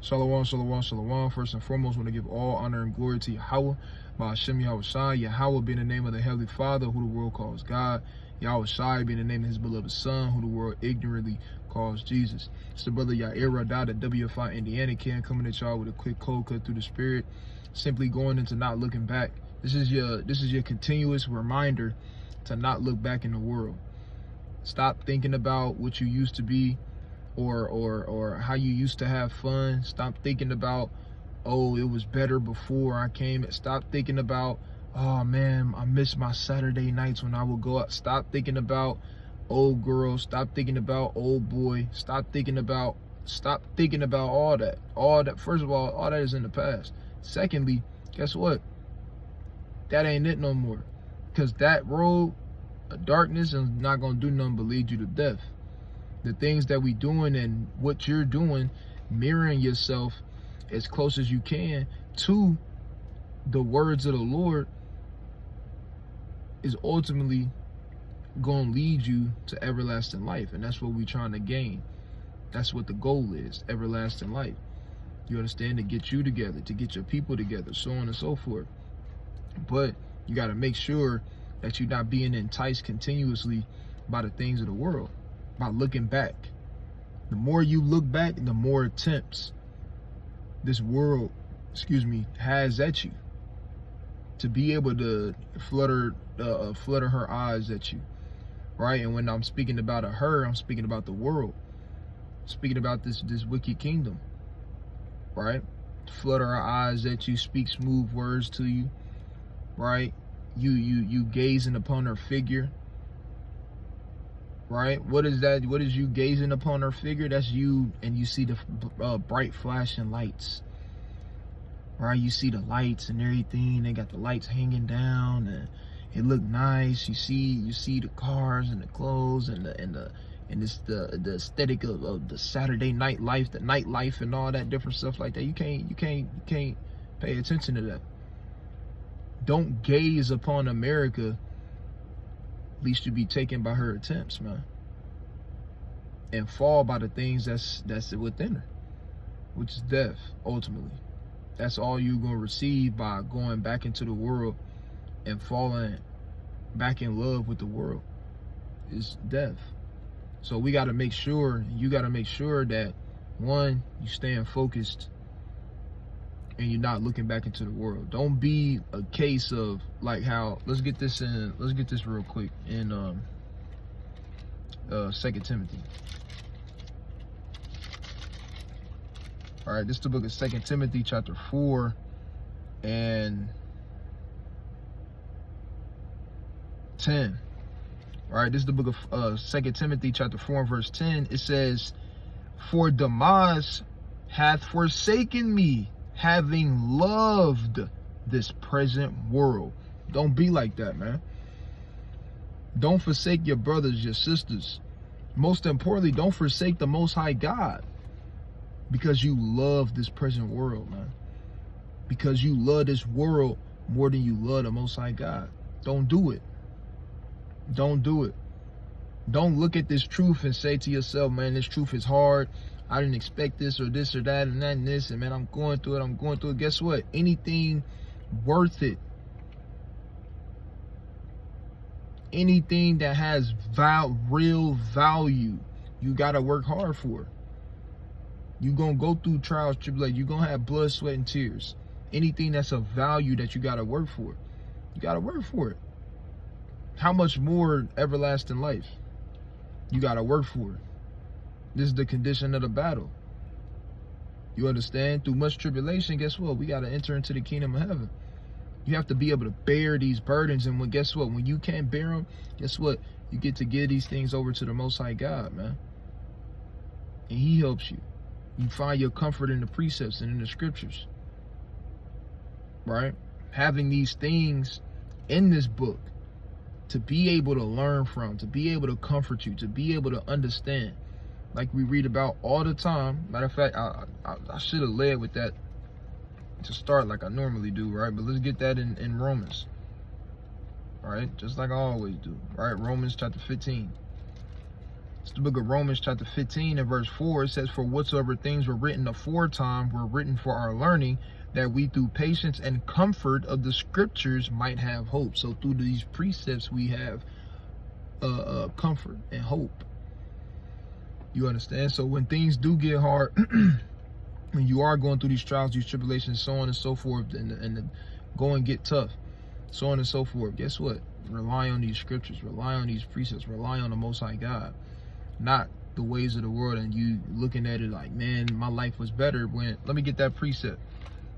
Shalom, shalom, shalom. First and foremost, I want to give all honor and glory to Yahweh, by Hashem Yahweh Shai. Yahweh being the name of the Heavenly Father, who the world calls God. Yahweh Shai being the name of his beloved Son, who the world ignorantly calls Jesus. It's the brother Yair Radad at WFI Indiana Can coming at y'all with a quick cold cut through the spirit. Simply going into not looking back. This is your continuous reminder to not look back in the world. Stop thinking about what you used to be, or how you used to have fun. Stop thinking about, oh, it was better before I came. Stop thinking about, oh man, I miss my Saturday nights when I would go out. Stop thinking about old girls. Stop thinking about old boy. Stop thinking about all that. First of all that is in the past. Secondly, guess what? That ain't it no more. Because that road of darkness is not gonna do nothing but lead you to death. The things that we doing and what you're doing, mirroring yourself as close as you can to the words of the Lord, is ultimately going to lead you to everlasting life. And that's what we're trying to gain. That's what the goal is, everlasting life. You understand? To get you together, to get your people together, so on and so forth. But you got to make sure that you're not being enticed continuously by the things of the world, by looking back. The more you look back, the more attempts this world, has at you to be able to flutter her eyes at you, right? And when I'm speaking about her, I'm speaking about the world, speaking about this wicked kingdom, right? Flutter her eyes at you, speak smooth words to you, right? You gazing upon her figure. Right? What is that? What is you gazing upon her figure? That's you, and you see the bright flashing lights. Right? You see the lights and everything. They got the lights hanging down, and it look nice. You see the cars and the clothes and the aesthetic of the Saturday night life, the nightlife, and all that different stuff like that. You can't pay attention to that. Don't gaze upon America, least you be taken by her attempts, man, and fall by the things that's within her, which is death. Ultimately, that's all you're gonna receive by going back into the world and falling back in love with the world, is death. So we got to make sure, you got to make sure that, one, you staying focused and you're not looking back into the world. Don't be a case of like how, let's get this real quick in 2 Timothy. All right, this is the book of 2 Timothy chapter 4 and 10. All right, this is the book of 2 Timothy chapter 4 and verse 10. It says, "For Damas hath forsaken me, having loved this present world." Don't be like that, man. Don't forsake your brothers, your sisters. Most importantly, don't forsake the Most High God, because you love this present world, man. Because you love this world more than you love the Most High God. Don't do it. Don't do it. Don't look at this truth and say to yourself, man, this truth is hard. I didn't expect this or that and that and this, and man, I'm going through it. Guess what? Anything worth it, anything that has real value, you gotta work hard for. You gonna go through trials, tribulations. You gonna have blood, sweat, and tears. Anything that's of value that you gotta work for, you gotta work for it. How much more everlasting life? You gotta work for it. This is the condition of the battle. You understand? Through much tribulation, guess what? We got to enter into the kingdom of heaven. You have to be able to bear these burdens. And guess what? When you can't bear them, guess what? You get to give these things over to the Most High God, man. And He helps you. You find your comfort in the precepts and in the scriptures. Right? Having these things in this book to be able to learn from, to be able to comfort you, to be able to understand. Like we read about all the time. Matter of fact, I should have led with that to start like I normally do, right? But let's get that in Romans. All right, just like I always do, right? Romans chapter 15. It's the book of Romans chapter 15 and verse 4. It says, for whatsoever things were written aforetime were written for our learning, that we through patience and comfort of the scriptures might have hope. So through these precepts we have comfort and hope. You understand? So when things do get hard, when you are going through these trials, these tribulations, so on and so forth, and the going get tough, so on and so forth, guess what? Rely on these scriptures, rely on these precepts, rely on the Most High God, not the ways of the world. And you looking at it like, man, my life was better when, let me get that precept.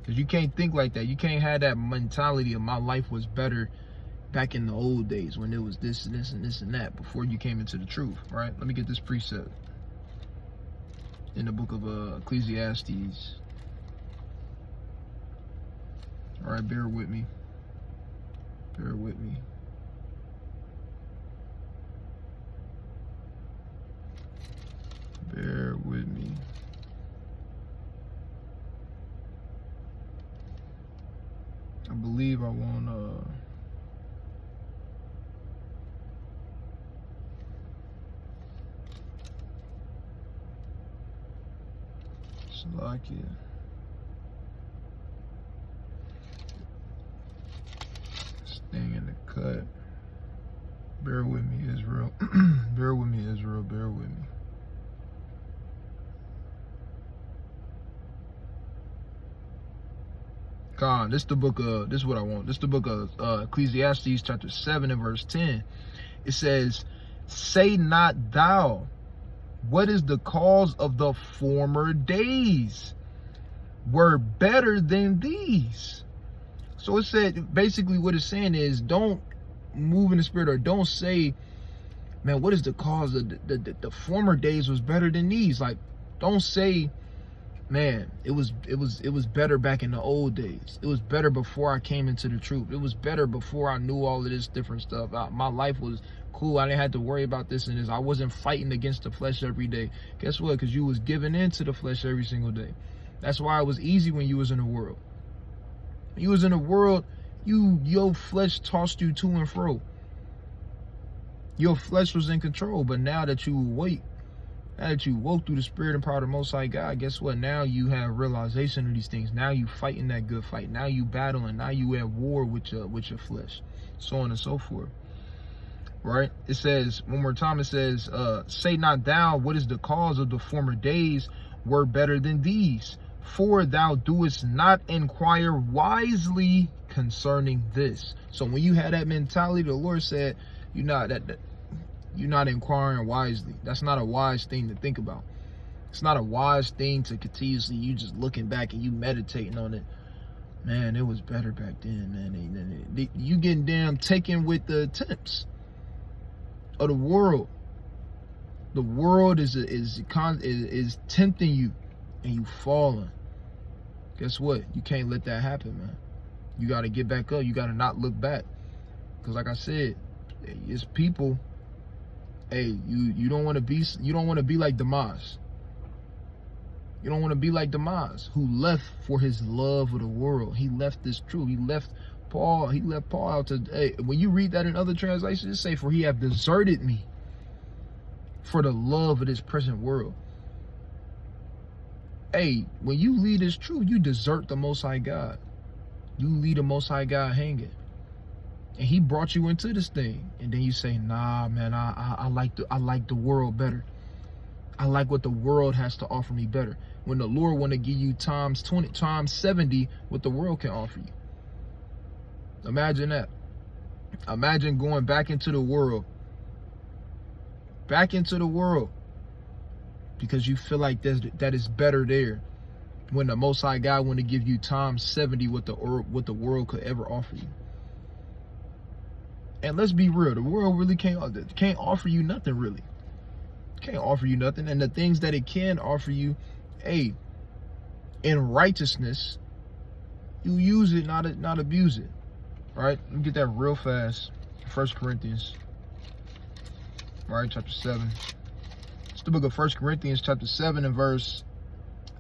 Because you can't think like that. You can't have that mentality of my life was better back in the old days when it was this and this and this and that before you came into the truth, right? Let me get this precept in the book of Ecclesiastes. All right, bear with me. Bear with me. Bear with me. I believe I want Slovakia. Staying in the cut. Bear with me, Israel. Bear with me, Israel. Bear with me. God, this is the book of, this is what I want. This is the book of Ecclesiastes chapter 7 and verse 10. It says, say not thou, what is the cause of the former days were better than these? So it said, basically what it's saying is, don't move in the spirit, or don't say, man, what is the cause of the former days was better than these? Like, don't say, man, it was better back in the old days. It was better before I came into the truth. It was better before I knew all of this different stuff. My life was cool. I didn't have to worry about this and this. I wasn't fighting against the flesh every day. Guess what? Because you was giving in to the flesh every single day. That's why it was easy when you was in the world. When you was in the world, your flesh tossed you to and fro. Your flesh was in control. But now that you awake, now that you woke through the spirit and power of the Most High God, guess what? Now you have realization of these things. Now you fighting that good fight. Now you battling. Now you at war with your flesh, so on and so forth. Right? It says, one more time, it says, say not thou, what is the cause of the former days were better than these? For thou doest not inquire wisely concerning this. So when you had that mentality, the Lord said, you're not inquiring wisely. That's not a wise thing to think about. It's not a wise thing to continuously, you just looking back and you meditating on it. Man, it was better back then, man. You getting damn taken with the attempts of the world. The world is tempting you and you falling. Guess what? You can't let that happen, man. You got to get back up. You got to not look back. Because like I said, it's people. Hey, you don't want to be like Damas. You don't want to be like Damas, who left for his love of the world. He left this truth. He left Paul out to, hey, when you read that in other translations, it say, for he have deserted me for the love of this present world. Hey, when you leave this truth, you desert the Most High God. You leave the Most High God hanging. And he brought you into this thing. And then you say, nah, man, I like the world better. I like what the world has to offer me better. When the Lord want to give you times 20, times 70, what the world can offer you. Imagine that. Imagine going back into the world. Back into the world. Because you feel like that is better there. When the Most High God want to give you times 70 what the world could ever offer you. And let's be real, the world really can't offer you nothing, really. Can't offer you nothing. And the things that it can offer you, hey, in righteousness, you use it, not abuse it. All right, let me get that real fast. 1 Corinthians, all right, chapter 7. It's the book of 1 Corinthians, chapter 7 and verse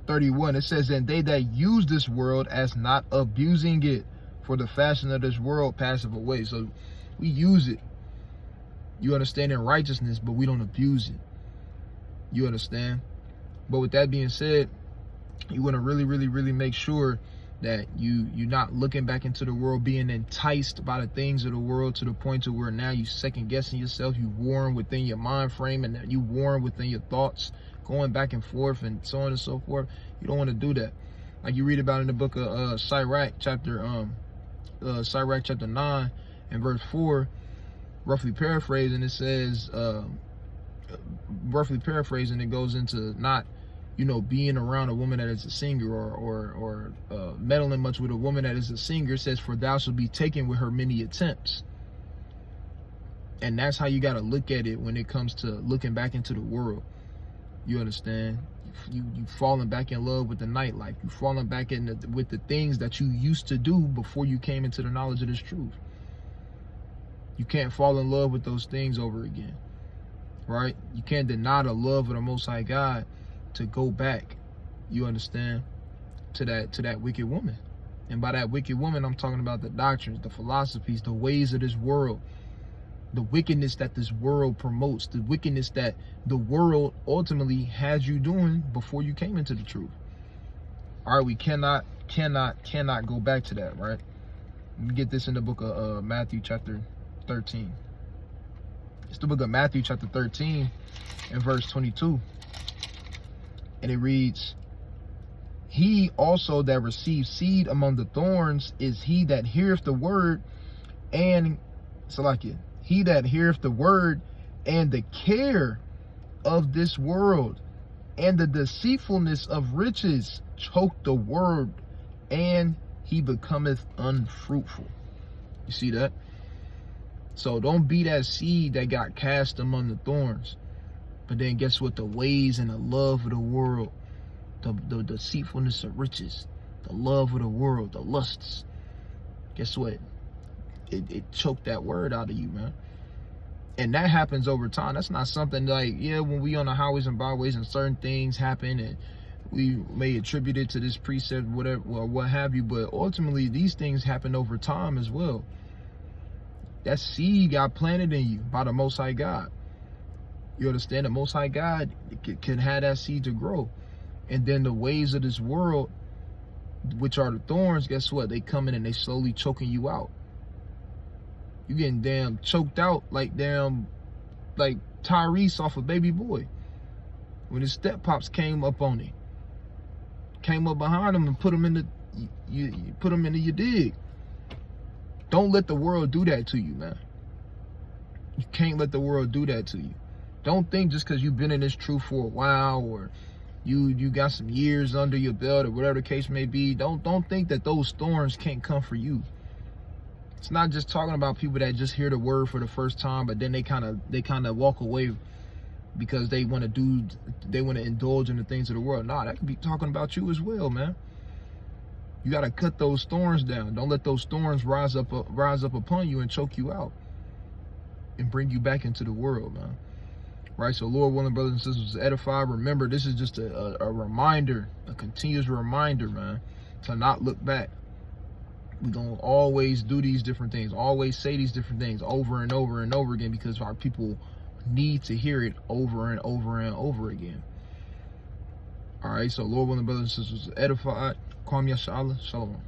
31. It says, and they that use this world as not abusing it, for the fashion of this world passeth away. So we use it, you understand, in righteousness, but we don't abuse it. You understand? But with that being said, you want to really make sure that you're not looking back into the world, being enticed by the things of the world to the point to where now you second guessing yourself, you warring within your mind frame, and that you warring within your thoughts, going back and forth and so on and so forth. You don't want to do that. Like you read about in the book of Sirach chapter 9 and verse 4, roughly paraphrasing, it says, it goes into not, being around a woman that is a singer or meddling much with a woman that is a singer. It says, for thou shalt be taken with her many attempts. And that's how you got to look at it when it comes to looking back into the world. You understand? You falling back in love with the nightlife. You falling back with the things that you used to do before you came into the knowledge of this truth. You can't fall in love with those things over again, right? You can't deny the love of the Most High God to go back, you understand, to that wicked woman. And by that wicked woman, I'm talking about the doctrines, the philosophies, the ways of this world, the wickedness that this world promotes, the wickedness that the world ultimately has you doing before you came into the truth. All right, we cannot go back to that, right? We get this in the book of Matthew chapter 13. It's the book of Matthew chapter 13 and verse 22. And it reads, he also that receives seed among the thorns is he that heareth the word and he that heareth the word, and the care of this world and the deceitfulness of riches choke the word, and he becometh unfruitful. You see that? So don't be that seed that got cast among the thorns. But then guess what? The ways and the love of the world, the deceitfulness of riches, the love of the world, the lusts. Guess what? It choked that word out of you, man. And that happens over time. That's not something like, when we on the highways and byways and certain things happen and we may attribute it to this precept, whatever, or what have you. But ultimately, these things happen over time as well. That seed got planted in you by the Most High God. You understand? The Most High God can have that seed to grow. And then the ways of this world, which are the thorns, guess what? They come in and they slowly choking you out. You getting damn choked out like Tyrese off of Baby Boy. When his step pops came up on him. Came up behind him and put him into your dig. Don't let the world do that to you, man. You can't let the world do that to you. Don't think just because you've been in this truth for a while or you got some years under your belt or whatever the case may be. Don't think that those thorns can't come for you. It's not just talking about people that just hear the word for the first time, but then they kind of walk away because they want to indulge in the things of the world. Nah, that could be talking about you as well, man. You got to cut those thorns down. Don't let those thorns rise up upon you and choke you out and bring you back into the world, man. Right? So Lord willing, brothers and sisters, edify. Remember, this is just a reminder, a continuous reminder, man, to not look back. We're going to always do these different things, always say these different things over and over and over again, because our people need to hear it over and over and over again. All right, so Lord willing, brothers and sisters, edified. Kwam Yasha Allah. Shalom.